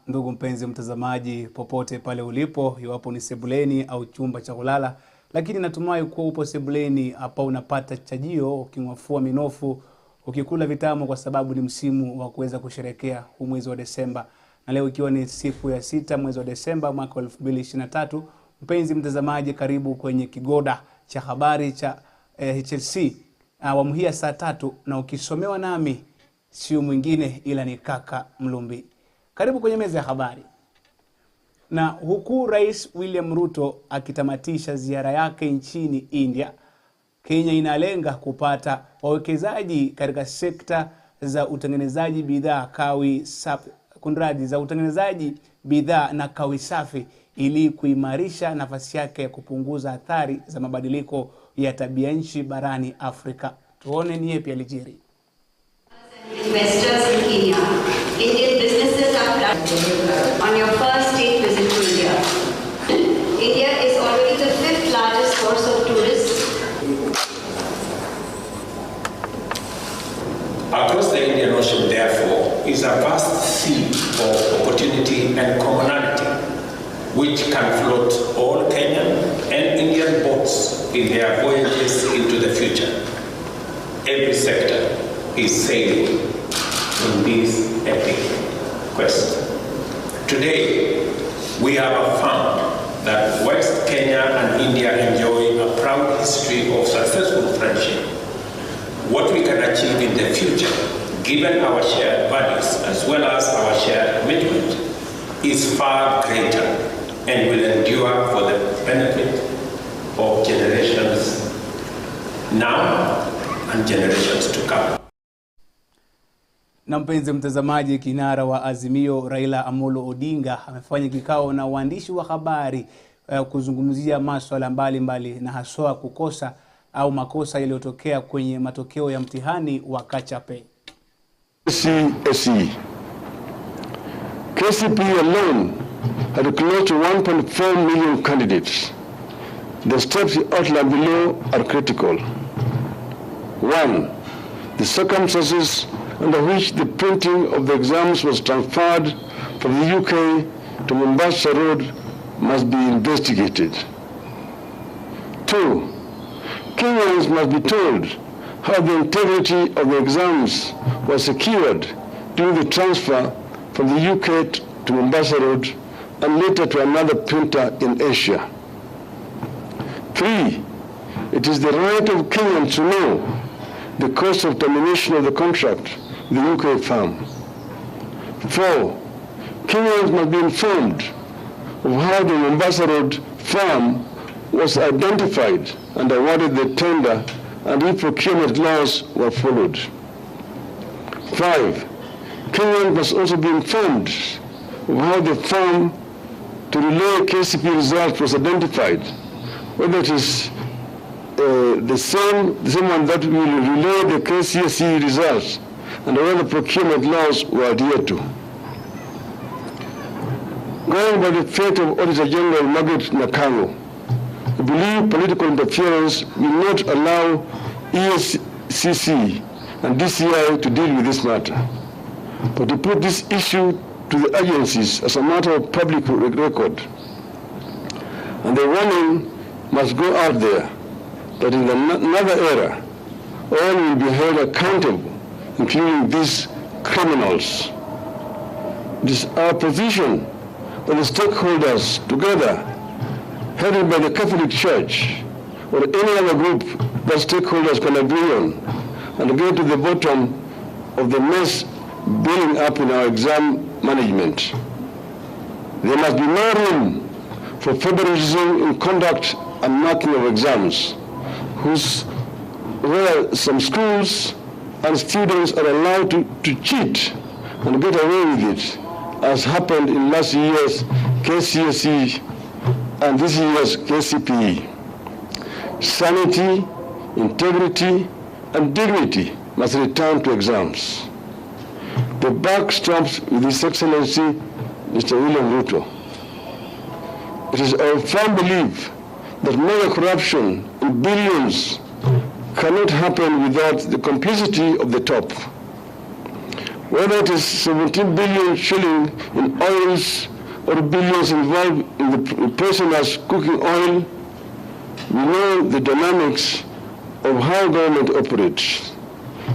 Ndugu mpenzi mtazamaji, popote pale ulipo, iwapo ni sebuleni au chumba cha kulala, lakini natumai kuwa upo sebuleni hapa unapata chajio, uking'afua minofu, ukikula vitamu kwa sababu ni msimu wa kuweza kusherehekea huu mwezi wa Desemba. Na leo ikiwa ni siku ya 6 mwezi wa Desemba mwaka 2023, mpenzi mtazamaji, karibu kwenye kigoda cha habari cha HLC awamu hii ya saa 3, na ukisomewa nami sio mwingine ila ni kaka MLUMBI. Karibu kwenye meza ya habari. Na huku Rais William Ruto akitamatisha ziara yake nchini India, Kenya inalenga kupata wawekezaji katika sekta za utengenezaji bidhaa na kawi safi ili kuimarisha nafasi yake ya kupunguza athari za mabadiliko ya tabia nchi barani Afrika. Tuone ni yapi yalijiri. Investors in Kenya. Indian businesses are planning on your first state visit to India. India is already the 5th largest source of tourists. Across the Indian Ocean, therefore, is a vast sea of opportunity and commonality, which can float all Kenyan and Indian boats in their voyages into the future. Every sector is sailing in this epic quest. Today, we have affirmed that West Kenya and India enjoy a proud history of successful friendship. What we can achieve in the future, given our shared values as well as our shared commitment, is far greater and will endure for the benefit of generations now and generations to come. Na mpenzi mtazamaji, kinara wa Azimio Raila Amolo Odinga amefanya kikao na waandishi wa habari kuzungumzia masuala mbalimbali na haswa kukosa au makosa yaliyotokea kwenye matokeo ya mtihani wa KACHAPE. KCPE alone had close to 1.4 million candidates. The steps outlined below are critical. 1. The circumstances under which the printing of the exams was transferred from the UK to Mombasa Road must be investigated. 2. Kenyans must be told how the integrity of the exams was secured during the transfer from the UK to Mombasa Road and later to another printer in Asia. 3. It is the right of Kenyans to know the cost of termination of the contract with the UK firm. 4. Kenyans must be informed of how the Mombasa Road firm was identified and awarded the tender and if procurement laws were followed. 5. Kenyans must also be informed of how the firm to relay KCPE results was identified, whether it is the same one that will relay the KCSE results and whether procurement laws were adhered to. Going by the fate of Auditor General Margaret Nakango, we believe political interference will not allow ESCC and DCI to deal with this matter, but to put this issue to the agencies as a matter of public record. And the warning must go out there that in another era, all will be held accountable, including these criminals. It is our position that the stakeholders together, headed by the Catholic Church or any other group that stakeholders can agree on, and get to the bottom of the mess building up in our exam management. There must be no room for favoritism in conduct and marking of exams, where some schools and students are allowed to cheat and get away with it, as happened in last year's KCSE and this year's KCPE. Sanity, integrity, and dignity must return to exams. The buck stops with His Excellency, Mr. William Ruto. It is our firm belief that mega corruption in billions cannot happen without the complicity of the top. Whether it is 17 billion shilling in oils or billions involved in the person as cooking oil, we know the dynamics of how government operates.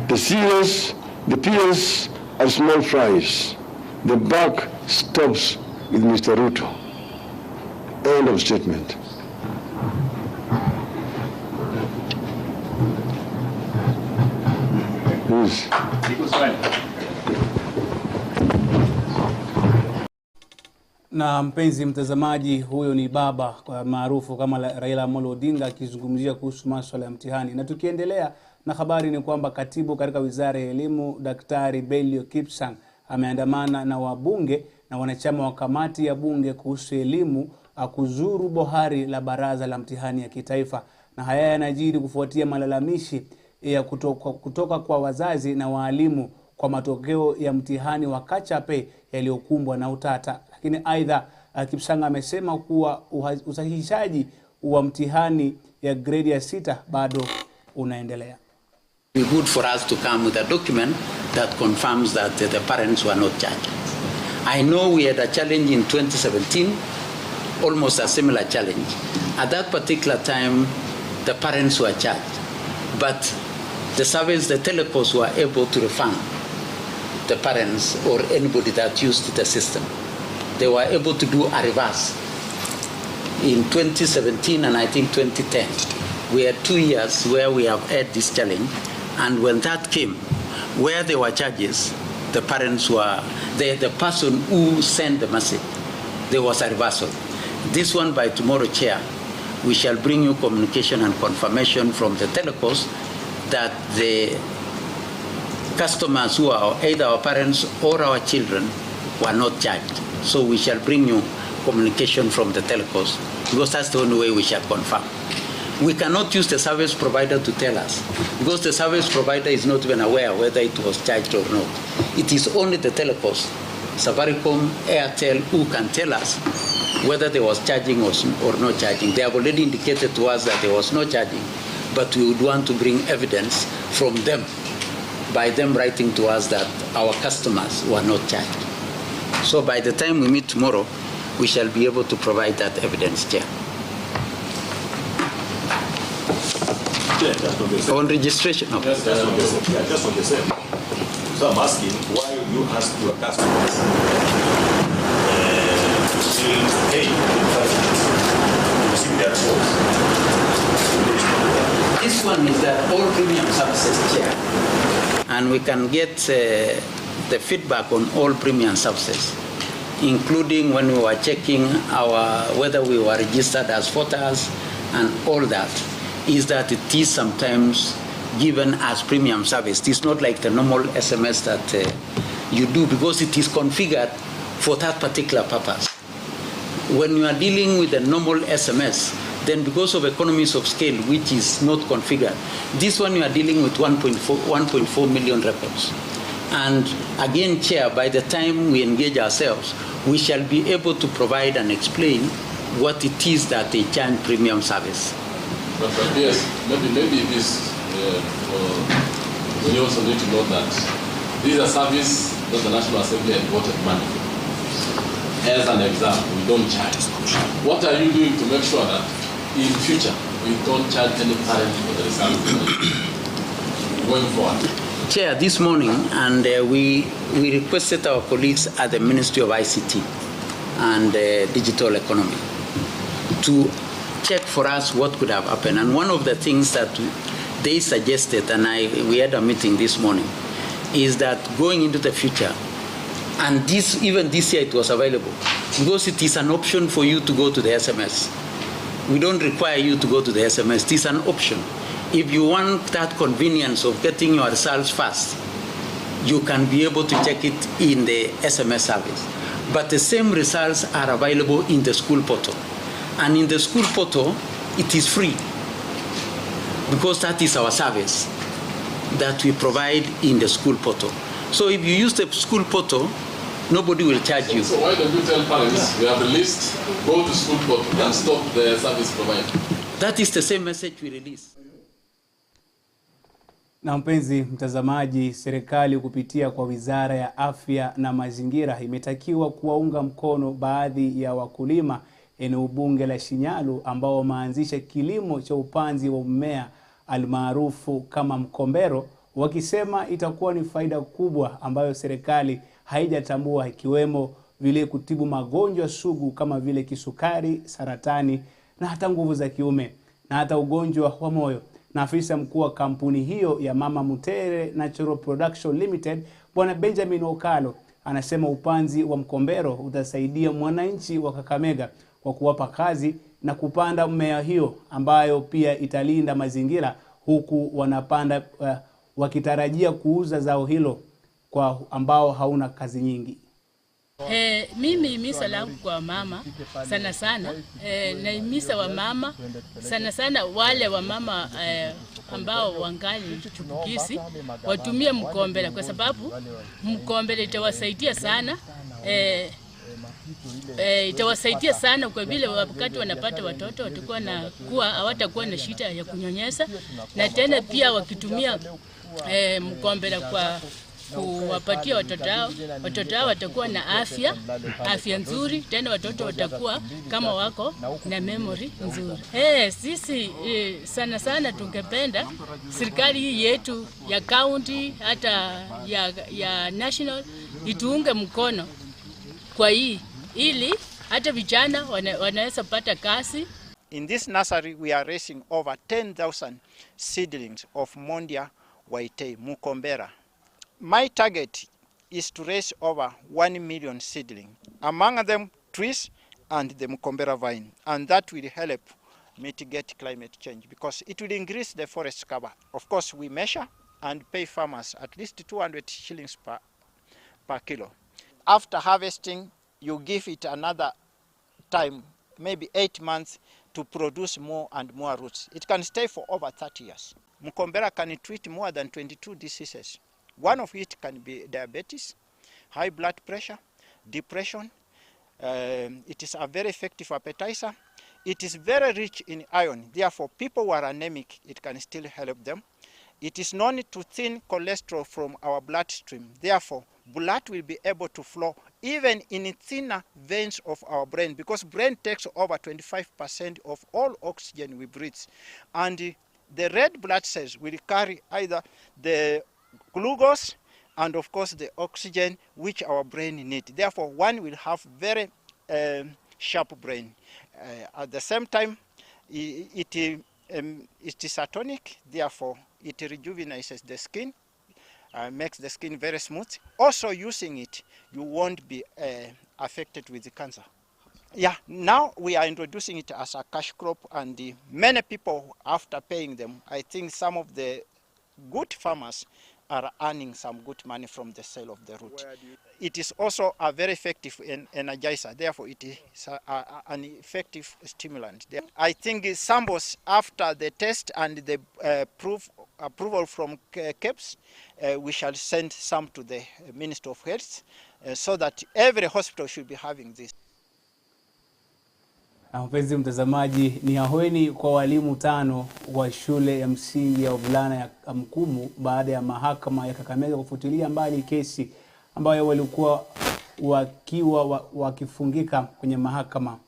The CS, the PS are small fries. The buck stops with Mr. Ruto. End of statement. Please. Na mpenzi mtazamaji, huyo ni baba maarufu kama Raila Amolo Odinga akizungumzia kuhusu masuala ya mtihani. Na tukiendelea na habari ni kwamba katibu katika Wizara ya Elimu Daktari Belio Kipsang ameandamana na wabunge na wanachama wa kamati ya bunge kuhusu elimu kuzuru bohari la baraza la mtihani ya kitaifa. Na haya yanajiri kufuatia malalamishi ya kutoka kwa wazazi na waalimu kwa matokeo ya mtihani wa Kachape yaliyokumbwa na utata. Lakini aidha Kipsang amesema kuwa usahihishaji wa mtihani ya grade ya 6 bado unaendelea. It's good for us to come with a document that confirms that the parents were not charged. I know we had a challenge in 2017, almost a similar challenge. At that particular time, the parents were charged, but the service, the telecos were able to refund the parents or anybody that used the system. They were able to do a reverse in 2017 and I think 2010. We had 2 years where we have had this challenge, and when that came, where there were charges, the parents were, the person who sent the message, there was a reversal. This one, by tomorrow, Chair, we shall bring you communication and confirmation from the telecos that the customers who are either our parents or our children were not charged. So we shall bring you communication from the telecos, because that's the only way we shall confirm. We cannot use the service provider to tell us, because the service provider is not even aware whether it was charged or not. It is only the telecos, Safaricom, Airtel, who can tell us whether there was charging or not charging. They have already indicated to us that there was no charging, but we would want to bring evidence from them, by them writing to us that our customers were not charged. So by the time we meet tomorrow, we shall be able to provide that evidence, Chair. On registration? No. Just on the same. So I'm asking why you ask your customers to pay to see their source. This one is all premium services, Chair. And we can get the feedback on all premium services, including when we were checking whether we were registered as voters and all that, is that it is sometimes given as premium service. It is not like the normal SMS that you do, because it is configured for that particular purpose. When you are dealing with a normal SMS, then because of economies of scale, which is not configured, this one you are dealing with 1.4 million records. And again, Chair, by the time we engage ourselves, we shall be able to provide and explain what it is that they charge premium service. But yes, maybe this, we also need to know that these are services that the National Assembly had voted money. As an example, we don't charge. What are you doing to make sure that in future we don't charge any parent for the results going forward? Chair, this morning, and we requested our colleagues at the Ministry of ICT and Digital Economy to check for us what could have happened. And one of the things that they suggested, and we had a meeting this morning, is that going into the future, and even this year it was available, because it is an option for you to go to the SMS. We don't require you to go to the SMS. It is an option. If you want that convenience of getting your results fast, you can be able to check it in the SMS service. But the same results are available in the school portal. And in the school portal, it is free, because that is our service that we provide in the school portal. So if you use the school portal, nobody will charge you. So why don't you tell parents, we have the list, go to school portal and stop the service provider? That is the same message we release. Na mpenzi mtazamaji, serikali kupitia kwa Wizara ya Afya na Mazingira imetakiwa kuwaunga mkono baadhi ya wakulima eneo bunge la Shinyalu ambao wameanzisha kilimo cha upanzi wa mmea almaarufu kama mkombero, wakisema itakuwa ni faida kubwa ambayo serikali haijatambua, ikiwemo vile kutibu magonjwa sugu kama vile kisukari, saratani na hata nguvu za kiume na hata ugonjwa wa moyo. Na afisa mkuu wa kampuni hiyo ya Mama Mutere Natural Production Limited, Bwana Benjamin Okalo, anasema upanzi wa mkombero utasaidia mwananchi wa Kakamega kwa kuwapa kazi na kupanda mmea hiyo ambayo pia italinda mazingira, huku wanapanda wakitarajia kuuza zao hilo kwa ambao hauna kazi nyingi. Mimi imisa langu kwa mama sana sana, na imisa wa mama sana sana wale wa mama ambao wangali chupukisi watumie mkombera, kwa sababu mkombera itawasaidia sana, itawasaidia sana kwa vile wakati wanapata watoto watakuwa na hawatakuwa na shida ya kunyonyesha, na tena pia wakitumia mkombera kwa kuwapatia watoto hao watakuwa na afya nzuri, tena watoto watakuwa kama wako na memory nzuri. Sisi sana sana tungependa serikali hii yetu ya county hata ya national ituunge mkono kwa hii, ili hata vijana wanaweza pata kazi. In this nursery we are raising over 10,000 seedlings of Mondia Waitei Mukombera. My target is to raise over 1 million seedlings, among them trees and the Mukombera vine, and that will help mitigate climate change because it will increase the forest cover. Of course, we measure and pay farmers at least 200 shillings per kilo. After harvesting, you give it another time, maybe 8 months, to produce more and more roots. It can stay for over 30 years. Mukombera can treat more than 22 diseases. One of it can be diabetes, high blood pressure, depression. It is a very effective appetizer. It is very rich in iron. Therefore, people who are anemic, it can still help them. It is known to thin cholesterol from our bloodstream. Therefore, blood will be able to flow even in thinner veins of our brain, because brain takes over 25% of all oxygen we breathe. And the red blood cells will carry either the glucose and of course the oxygen which our brain needs. Therefore, one will have very sharp brain. At the same time, it is a tonic. Therefore, it rejuvenates the skin, makes the skin very smooth. Also, using it, you won't be affected with the cancer. Yeah, now we are introducing it as a cash crop, and many people, after paying them, I think some of the good farmers are earning some good money from the sale of the root. It is also a very effective energizer. Therefore, it is an effective stimulant. I think samples after the test and the approval from KEPS, we shall send some to the Minister of Health so that every hospital should be having this. Mpenzi mtazamaji, ni ahueni kwa walimu 5 wa shule ya msingi ya wavulana ya Mkumu baada ya mahakama ya Kakamega kufutilia mbali kesi ambayo walikuwa wakifungika kwenye mahakama.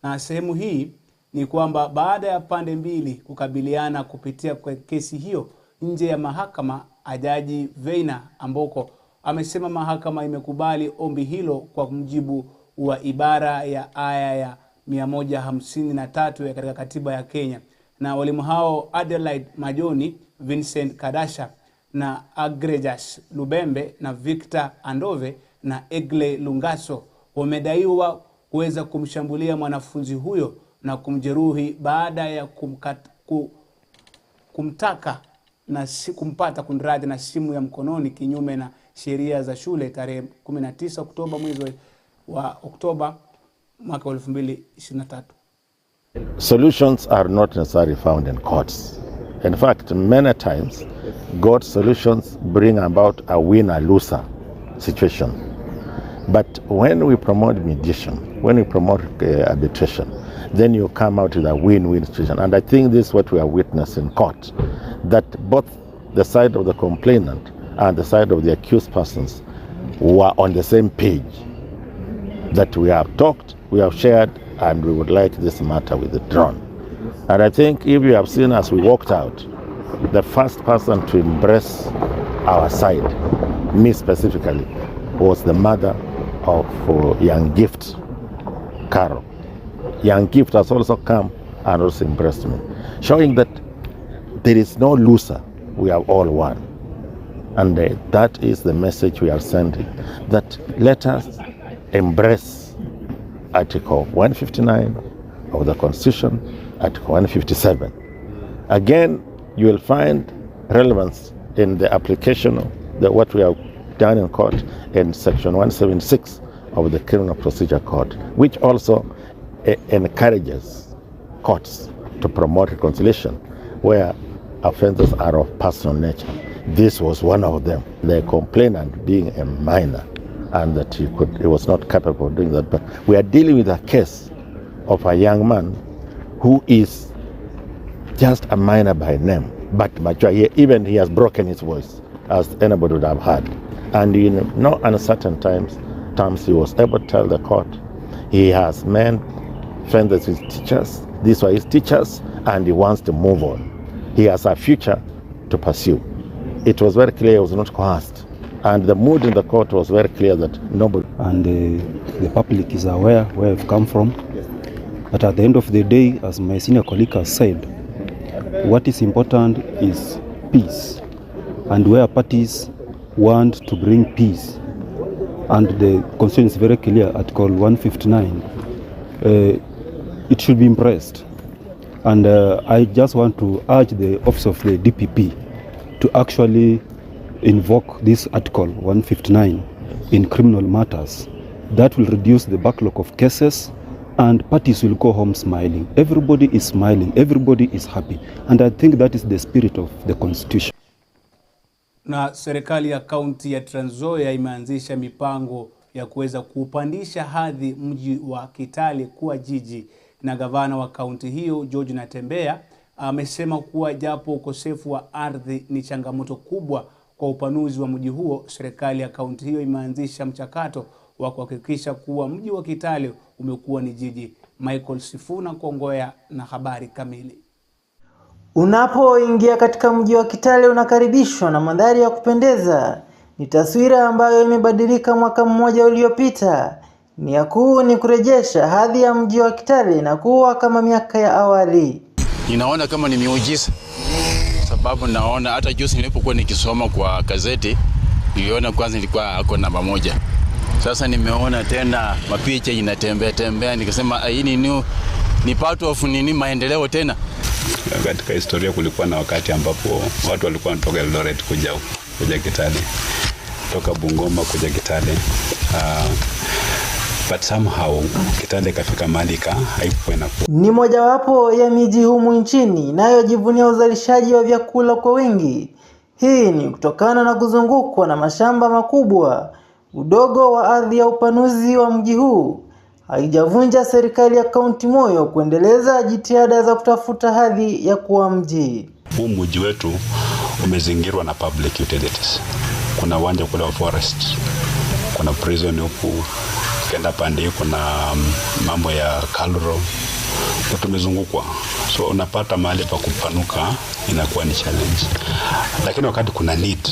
Na sehemu hii ni kwamba baada ya pande mbili kukabiliana kupitia kwa kesi hiyo nje ya mahakama, Jaji Veina Amboko amesema mahakama imekubali ombi hilo kwa mujibu wa ibara ya aya ya 153 ya katika katiba ya Kenya. Na walimu hao Adelaide Majoni, Vincent Kadasha na Agrejas Lubembe na Victor Andove na Egle Lungaso wamedaiwa kuweza kumshambulia mwanafunzi huyo na kumjeruhi baada ya kumtaka na kumpata kunradhi na simu ya mkononi kinyume na sheria za shule tarehe 19 Oktoba mwezi wa Oktoba mwaka 2023. Solutions are not necessarily found in courts. In fact, many times, court solutions bring about a winner-loser situation. But when we promote mediation, when we promote arbitration, then you come out with a win-win situation. And I think this is what we are witnessing in court, that both the side of the complainant and the side of the accused persons were on the same page, that we have talked, we have shared, and we would like this matter withdrawn. And I think if you have seen as we walked out, the first person to embrace our side, me specifically, was the mother of young Gift, Carol. Young Gift has also come and also embraced me, showing that there is no loser, we have all won. And that is the message we are sending, that let us embrace Article 159 of the Constitution, Article 157. Again, you will find relevance in the application of what we have done in court in Section 176 of the Criminal Procedure Code, which also encourages courts to promote reconciliation where offenses are of personal nature. This was one of them. The complainant being a minor, and that he was not capable of doing that. But we are dealing with a case of a young man who is just a minor by name, but mature. Even he has broken his voice, as anybody would have heard. And in no uncertain terms, he was able to tell the court he has men, friends with his teachers, these were his teachers, and he wants to move on. He has a future to pursue. It was very clear he was not coerced. And the mood in the court was very clear that nobody... And the public is aware where I've come from. But at the end of the day, as my senior colleague has said, what is important is peace. And where parties want to bring peace, and the constitution is very clear, Article 159, it should be embraced. And I just want to urge the office of the DPP to actually invoke this Article 159 in criminal matters. That will reduce the backlog of cases, and parties will go home smiling. Everybody is smiling, everybody is happy. And I think that is the spirit of the Constitution. Na serikali ya kaunti ya Trans Nzoia imeanzisha mipango ya kuweza kupandisha hadhi mji wa Kitale kuwa jiji, na gavana wa kaunti hiyo George Natembeya amesema kuwa japo ukosefu wa ardhi ni changamoto kubwa kwa upanuzi wa mji huo, serikali ya kaunti hiyo imeanzisha mchakato wa kuhakikisha kuwa mji wa Kitale umekuwa ni jiji. Michael Sifuna Kongoya na habari kamili. Unapoingia katika mji wa Kitale unakaribishwa na mandhari ya kupendeza. Ni taswira ambayo imebadilika mwaka mmoja uliopita. Nia kuu ni kurejesha hadhi ya mji wa Kitale na kuwa kama miaka ya awali. Ninaona kama ni miujiza, sababu naona hata juzi nilipokuwa nikisoma kwa gazeti niliona kwanza ilikuwa ako namba 1. Sasa nimeona tena mapicha inatembea nikasema hii ni part of maendeleo tena. Katika historia kulikuwa na wakati ambapo watu walikuwa wanatoka Eldoret kuja Kitale, toka Bungoma kuja Kitale, but somehow Kitale kafika mahali haikuwa inakuwa. Ni mojawapo ya miji humu nchini inayojivunia uzalishaji wa vyakula kwa wingi. Hii ni kutokana na kuzungukwa na mashamba makubwa. Udogo wa ardhi ya upanuzi wa mji huu haijavunja serikali ya kaunti moyo kuendeleza jitihada za kutafuta hadhi ya kuwa mji. Huu mji wetu umezingirwa na public utilities. Kuna uwanja kule wa forest, kuna prison huku, kenda pande kuna mambo ya kalro, tumezungukwa. So unapata mahali pa kupanuka inakuwa ni challenge. Lakini wakati kuna need,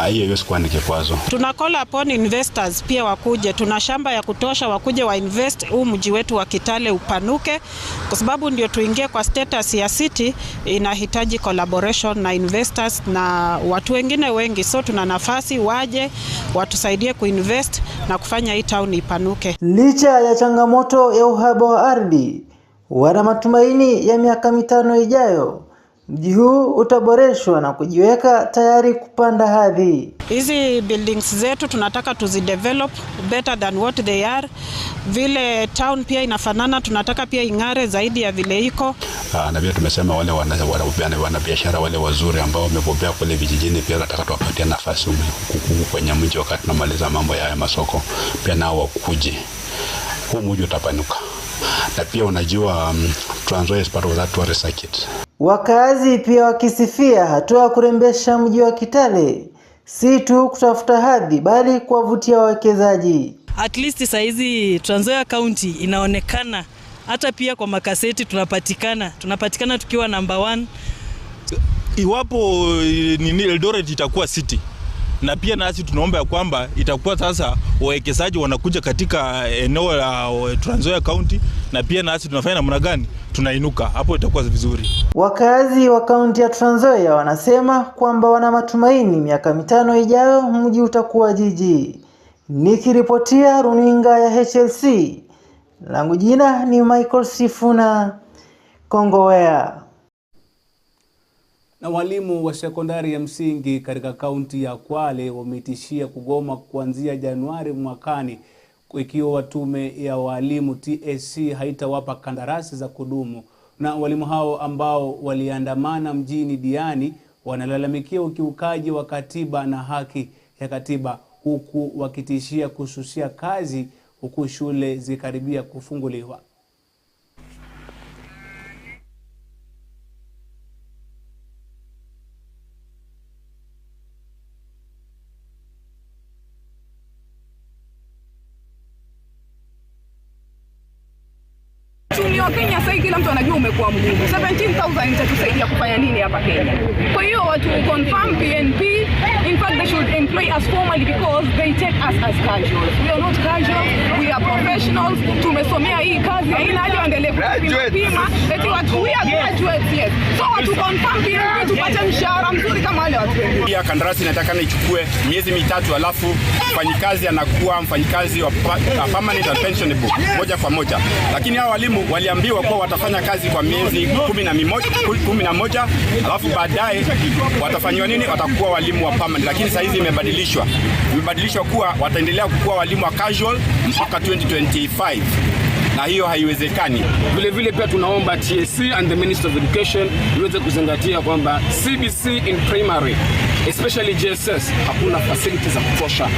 hiyo yote kwa ni kikwazo. Tuna call upon investors pia wakuje. Tuna shamba ya kutosha, wakuje wa invest huu mji wetu wa Kitale upanuke, kwa sababu ndio tuingie kwa status ya city. Inahitaji collaboration na investors na watu wengine wengi. So tuna nafasi waje watusaidie kuinvest na kufanya hii town ipanuke. Licha ya changamoto ya uhaba wa ardhi, wana matumaini ya miaka 5 ijayo mji huu utaboreshwa na kujiweka tayari kupanda hadhi. Hizi buildings zetu tunataka tuzidevelop better than what they are. Vile town pia inafanana, tunataka pia ingare zaidi ya vile iko. Na pia tumesema wale wana biashara wale wazuri ambao wamebobea kule vijijini pia nataka tuwapatie nafasi kwenye mji wakati tunamaliza mambo ya masoko. Pia nao wakuje. Huu mji utapanuka. Na pia unajua Trans Nzoia is part of that tourist circuit. Wakazi pia wakisifia hatua ya kurembesha mji wa Kitale, si tu kutafuta hadhi bali kuwavutia wawekezaji. At least saizi Trans Nzoia County inaonekana, hata pia kwa makaseti tunapatikana tukiwa number 1. Iwapo nini Eldoret itakuwa city, na pia nasi tunaomba ya kwamba itakuwa sasa wawekezaji wanakuja katika eneo la Trans Nzoia County, na pia nasi tunafanya namna gani tunainuka, hapo itakuwa vizuri. Wakazi wa kaunti ya Trans Nzoia wanasema kwamba wana matumaini miaka 5 ijayo mji utakuwa jiji. Nikiripotia runinga ya HLC, langu jina ni Michael Sifuna, Kongowea. Na walimu wa sekondari ya msingi katika kaunti ya Kwale wametishia kugoma kuanzia Januari mwakani ikiwa tume ya walimu TSC haitawapa kandarasi za kudumu. Na walimu hao ambao waliandamana mjini Diani wanalalamikia ukiukaji wa katiba na haki ya katiba, huku wakitishia kususia kazi huku shule zikaribia kufunguliwa. Uchumi wa Kenya sasa kila mtu anajua umekuwa mgumu. 17,000 itatusaidia kufanya nini hapa Kenya? Kwa hiyo watu confirm PNP, in fact they should employ us formally because they take us as casuals. We are not casual, we are professionals. Tumesomea hii kazi, haina haja waendelee kupima. We are graduates, yes. So watu confirm PNP tupate mshahara mzuri kama wale watu wengine. Pia kandarasi inatakana ichukue miezi 3 alafu mfanyikazi anakuwa mfanyikazi wa permanent and pensionable moja kwa moja. Lakini hao walimu waliambiwa kuwa watafanya kazi kwa miezi 11 alafu baadaye watafanywa nini, watakuwa walimu wa permanent. Lakini sasa hizi imebadilishwa kuwa wataendelea kuwa walimu wa casual mpaka 2025. Na hiyo haiwezekani. Vile vile pia tunaomba TSC and the Minister of Education iweze kuzingatia kwamba CBC in primary, especially JSS, hakuna facilities za kutosha,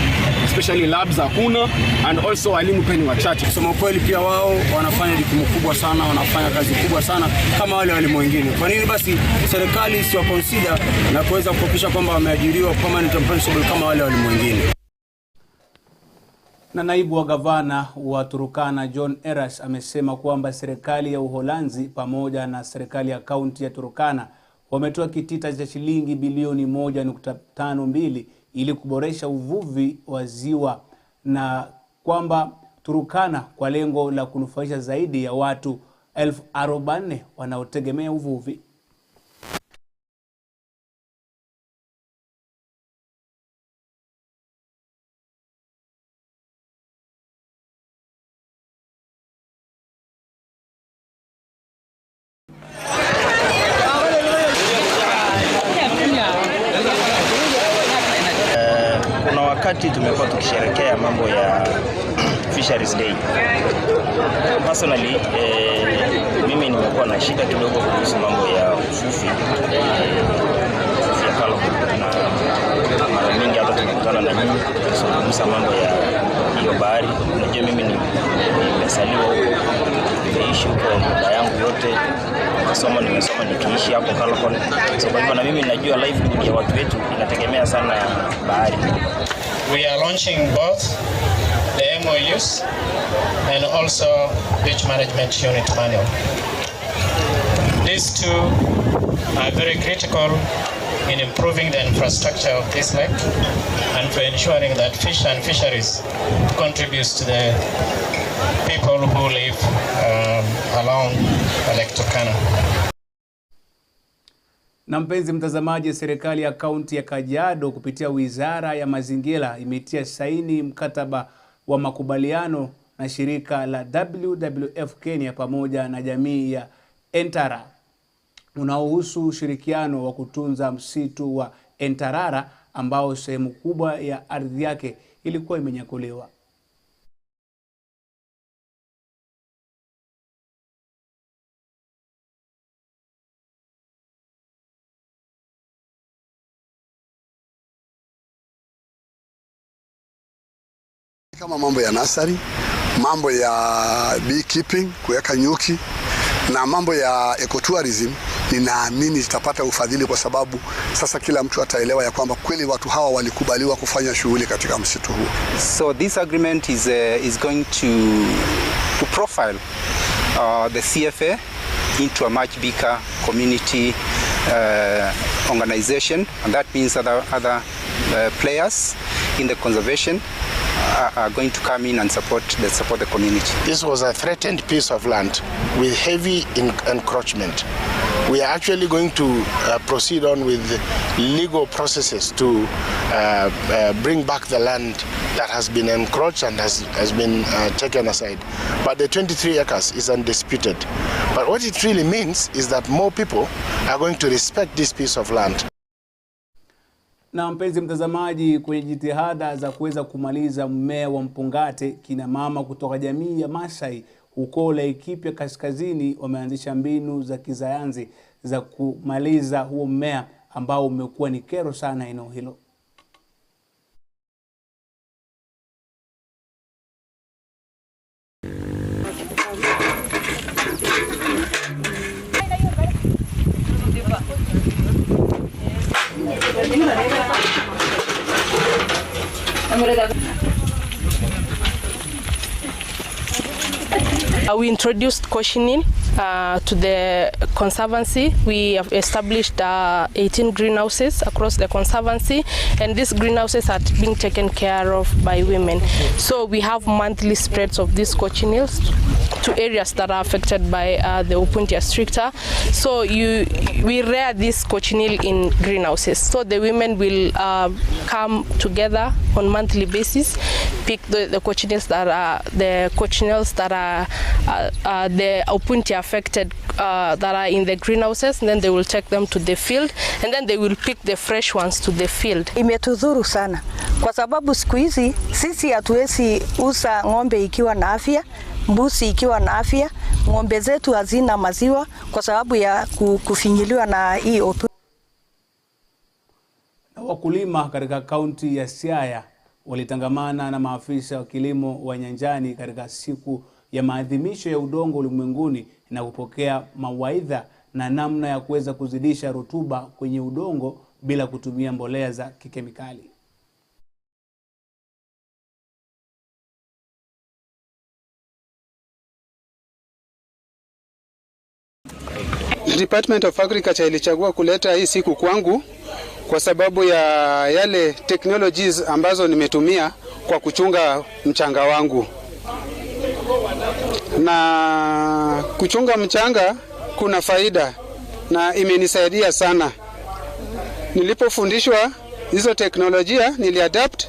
especially labs hakuna, and also walimu pia ni wachache. Kusema kweli pia wao wanafanya jukumu kubwa sana, wanafanya kazi kubwa sana kama wale walimu wengine. Kwa nini basi serikali isiwa consider na kuweza kuhakikisha kwamba wameajiriwa permanent and pensionable kama wale walimu wengine? Na naibu wa gavana wa Turkana John Eras amesema kwamba serikali ya Uholanzi pamoja na serikali ya kaunti ya Turkana wametoa kitita cha shilingi bilioni 1.52 ili kuboresha uvuvi wa ziwa, na kwamba Turkana kwa lengo la kunufaisha zaidi ya watu 40,000 wanaotegemea uvuvi. Wakati tumekuwa tukisherehekea mambo ya Fisheries Day. Personally, mimi nimekuwa na shida kidogo kuhusu mambo ya uvuvi ya kalo, na mara mingi hata tumekutana na nyinyi kuzungumza mambo ya hiyo bahari. Unajua mimi nimesaliwa huko, nimeishi huko muda yangu yote, nimesoma nikiishi hapo Kalokon. So kwa hivyo na mimi najua livelihood ya watu wetu inategemea sana bahari. We are launching both the MOUs and also beach management unit manual. These two are very critical in improving the infrastructure of this lake and for ensuring that fish and fisheries contributes to the people who live along Lake Turkana. Na mpenzi mtazamaji, serikali ya kaunti ya Kajiado kupitia Wizara ya Mazingira imetia saini mkataba wa makubaliano na shirika la WWF Kenya pamoja na jamii ya Entarara unaohusu ushirikiano wa kutunza msitu wa Entarara ambao sehemu kubwa ya ardhi yake ilikuwa imenyakuliwa. Kama mambo ya nursery, mambo ya beekeeping, kuweka nyuki, na mambo ya ecotourism, ninaamini zitapata ufadhili, kwa sababu sasa kila mtu ataelewa ya kwamba kweli watu hawa walikubaliwa kufanya shughuli katika msitu huu. So this agreement is going to profile the CFA into a much bigger community organization, and that means other players in the conservation are going to come in and support the community. This was a threatened piece of land with heavy encroachment. We are actually going to proceed on with legal processes to bring back the land that has been encroached and has been taken aside. But the 23 acres is undisputed. But what it really means is that more people are going to respect this piece of land. Na mpenzi mtazamaji, kwenye jitihada za kuweza kumaliza mmea wa mpungate, kina mama kutoka jamii ya Masai huko Laikipia Kaskazini wameanzisha mbinu za kisayansi za kumaliza huo mmea ambao umekuwa ni kero sana eneo hilo. We introduced cautioning to the conservancy. We have established 18 greenhouses across the conservancy, and these greenhouses are being taken care of by women. So we have monthly spreads of these cochineals to areas that are affected by the Opuntia stricta. So we rear this cochineal in greenhouses. So the women will come together on monthly basis, pick the cochineals that are the Opuntia affected that are in the greenhouses, and then they will take them to the field, and then they will pick the fresh ones to the field. Imetudhuru sana kwa sababu siku hizi sisi hatuwezi uza ng'ombe ikiwa na afya, mbuzi ikiwa na afya. Ng'ombe zetu hazina maziwa kwa sababu ya kufinyiliwa na hii Opuntia. Wakulima katika kaunti ya Siaya walitangamana na maafisa wa kilimo wa nyanjani katika siku ya maadhimisho ya udongo ulimwenguni na kupokea mawaidha na namna ya kuweza kuzidisha rutuba kwenye udongo bila kutumia mbolea za kikemikali. Department of Agriculture ilichagua kuleta hii siku kwangu kwa sababu ya yale technologies ambazo nimetumia kwa kuchunga mchanga wangu. Na kuchunga mchanga kuna faida na imenisaidia sana. Nilipofundishwa hizo teknolojia niliadapt.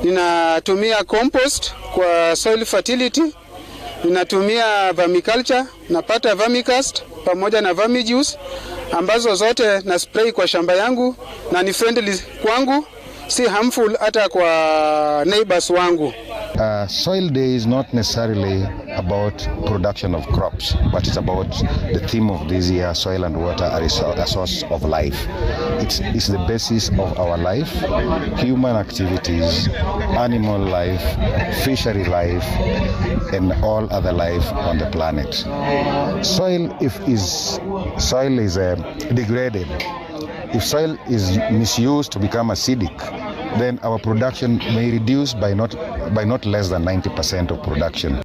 Ninatumia compost kwa soil fertility, ninatumia vermiculture, napata vermicast pamoja na vermijuice ambazo zote na spray kwa shamba yangu na ni friendly kwangu, si harmful hata kwa neighbors wangu. Soil Day is not necessarily about production of crops, but it's about the theme of this year, soil and water are a source of life. It's the basis of our life, human activities, animal life, fishery life, and all other life on the planet. Soil is degraded. If soil is misused to become acidic, then our production may reduce by not less than 90% of production.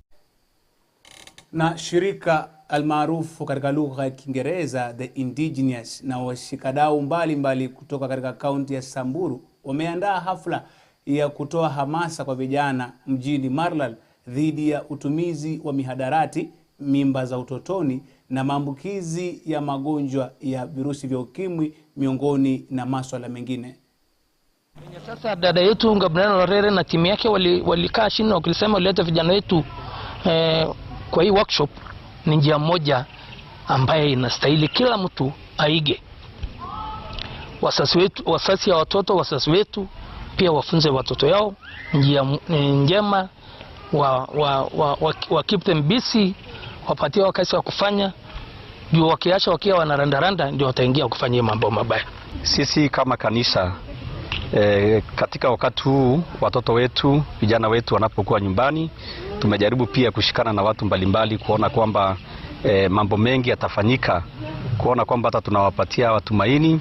Na shirika almaarufu katika lugha ya Kiingereza The Indigenous na washikadau mbalimbali kutoka katika kaunti ya Samburu wameandaa hafla ya kutoa hamasa kwa vijana mjini Marlal dhidi ya utumizi wa mihadarati, mimba za utotoni na maambukizi ya magonjwa ya virusi vya ukimwi miongoni na masuala mengine. Sasa dada yetu Gabriel Lorere na timu yake walikaa chini na walisema walete vijana wetu kwa hii workshop. Ni njia moja ambaye inastahili kila mtu aige. Wasasi ya watoto, wasasi wetu pia wafunze watoto yao njia njema, wa keep them busy, wapatie wakati wa kufanya, ndio wakiacha wakiwa wanarandaranda ndio wataingia kufanya mambo mabaya. Sisi kama kanisa katika wakati huu watoto wetu, vijana wetu wanapokuwa nyumbani, tumejaribu pia kushikana na watu mbalimbali kuona kwamba mambo mengi yatafanyika kuona kwamba hata tunawapatia watumaini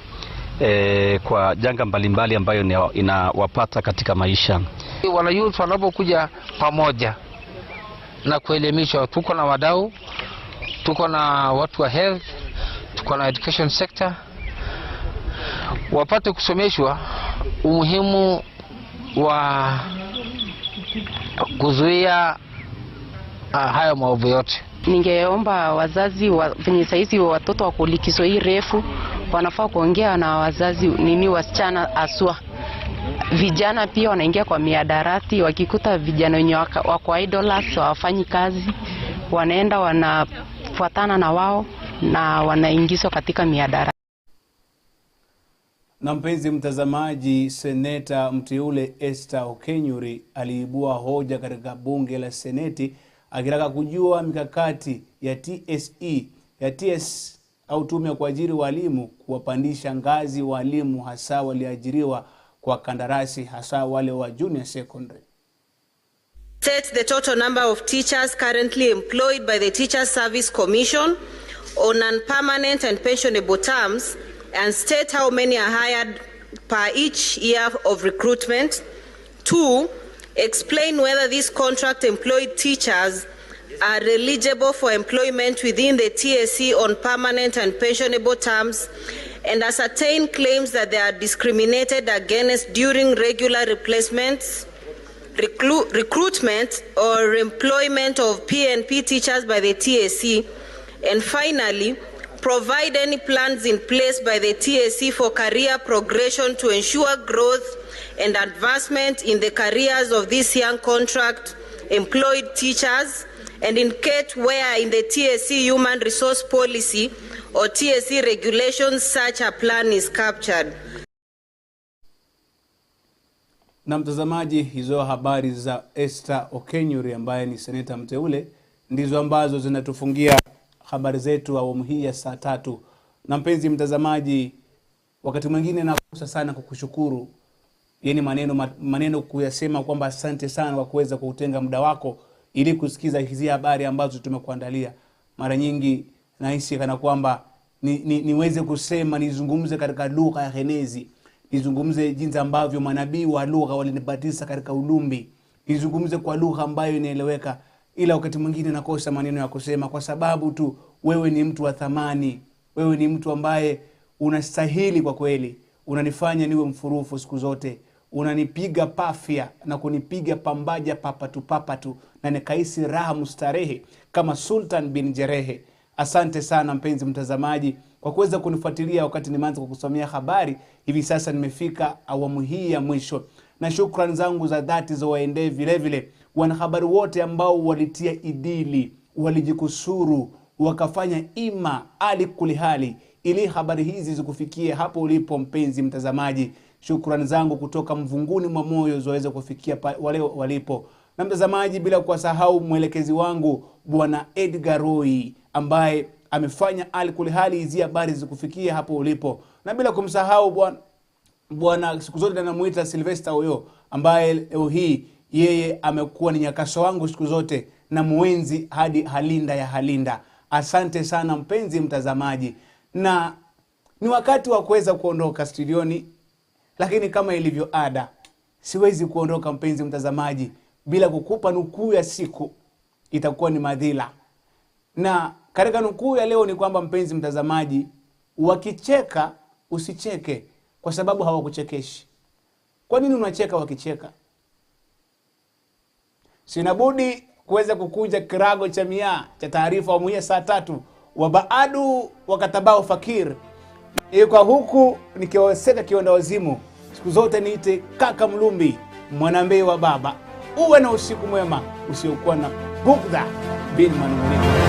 kwa janga mbalimbali ambayo inawapata katika maisha. Wana youth wanapokuja pamoja na kuelimishwa, tuko na wadau, tuko na watu wa health, tuko na education sector, wapate kusomeshwa umuhimu wa kuzuia hayo maovu yote. Ningeomba wazazi venye saizi watoto wako likizo hii refu, wanafaa kuongea na wazazi wasichana aswa. Vijana pia wanaingia kwa miadarati, wakikuta vijana wenye wako idlers hawafanyi kazi, wanaenda wanafuatana na wao na wanaingizwa katika miadarati. Na mpenzi mtazamaji, seneta mteule Esther Okenyuri aliibua hoja katika bunge la seneti akitaka kujua mikakati ya TS au tume ya kuajiri walimu kuwapandisha ngazi walimu hasa waliajiriwa kwa kandarasi, hasa wale wa junior secondary. State the total number of teachers currently employed by the Teachers Service Commission on non-permanent and pensionable terms, and state how many are hired per each year of recruitment. 2, explain whether these contract employed teachers are eligible for employment within the TSC on permanent and pensionable terms, and ascertain claims that they are discriminated against during regular replacements, recruitment or employment of PNP teachers by the TSC. And finally, provide any plans in place by the TSC for career progression to ensure growth and advancement in the careers of these young contract employed teachers, and indicate where in the TSC human resource policy or TSC regulations such a plan is captured. Na mtazamaji, hizo habari za Esther Okenyuri ambaye ni seneta mteule ndizo ambazo zinatufungia habari zetu awamu hii ya saa 3. Na mpenzi mtazamaji, wakati mwingine nakosa sana kukushukuru, yani maneno kuyasema kwamba asante sana kwa kuweza kutenga muda wako ili kusikiza hizi habari ambazo tumekuandalia. Mara nyingi nahisi kana kwamba niweze kusema, nizungumze katika lugha ya Henezi, nizungumze jinsi ambavyo manabii wa lugha walinibatiza katika ulumbi, nizungumze kwa lugha ambayo inaeleweka, ila wakati mwingine nakosa maneno ya kusema kwa sababu tu wewe ni mtu wa thamani, wewe ni mtu ambaye unastahili kwa kweli, unanifanya niwe mfurufu siku zote, unanipiga pafia na kunipiga pambaja papatu na nikaisi raha mustarehe kama Sultan bin Jerehe. Asante sana mpenzi mtazamaji kwa kuweza kunifuatilia wakati nimeanza kukusomea habari. Hivi sasa nimefika awamu hii ya mwisho, na shukrani zangu za dhati za waendee vile vile wanahabari wote ambao walitia idili, walijikusuru, wakafanya ima ali kulihali ili habari hizi zikufikie hapo ulipo mpenzi mtazamaji. Shukrani zangu kutoka mvunguni mwa moyo ziweze kufikia wale walipo. Na mtazamaji, bila kuwasahau mwelekezi wangu Bwana Edgar Roy ambaye amefanya alikulihali hizi habari zikufikia hapo ulipo. Na bila kumsahau bwana siku zote namuita Sylvester Oyo ambaye leo hii yeye amekuwa ni nyakaso wangu siku zote na muenzi hadi halinda ya halinda. Asante sana mpenzi mtazamaji, na ni wakati wa kuweza kuondoka studioni, lakini kama ilivyo ada siwezi kuondoka mpenzi mtazamaji bila kukupa nukuu ya siku. Itakuwa ni madhila. Na katika nukuu ya leo ni kwamba mpenzi mtazamaji, wakicheka usicheke kwa sababu hawakuchekeshi. Kwa nini unacheka wakicheka? Sinabudi kuweza kukunja kirago cha mia cha taarifa awamu ya saa 3 wa baadu wakatabao fakir. Kwa huku nikiwaseka kionda wazimu, siku zote niite kaka Mlumbi, mwanambe wa baba. Uwe na usiku mwema usiokuwa na bugdha bin manunguniko.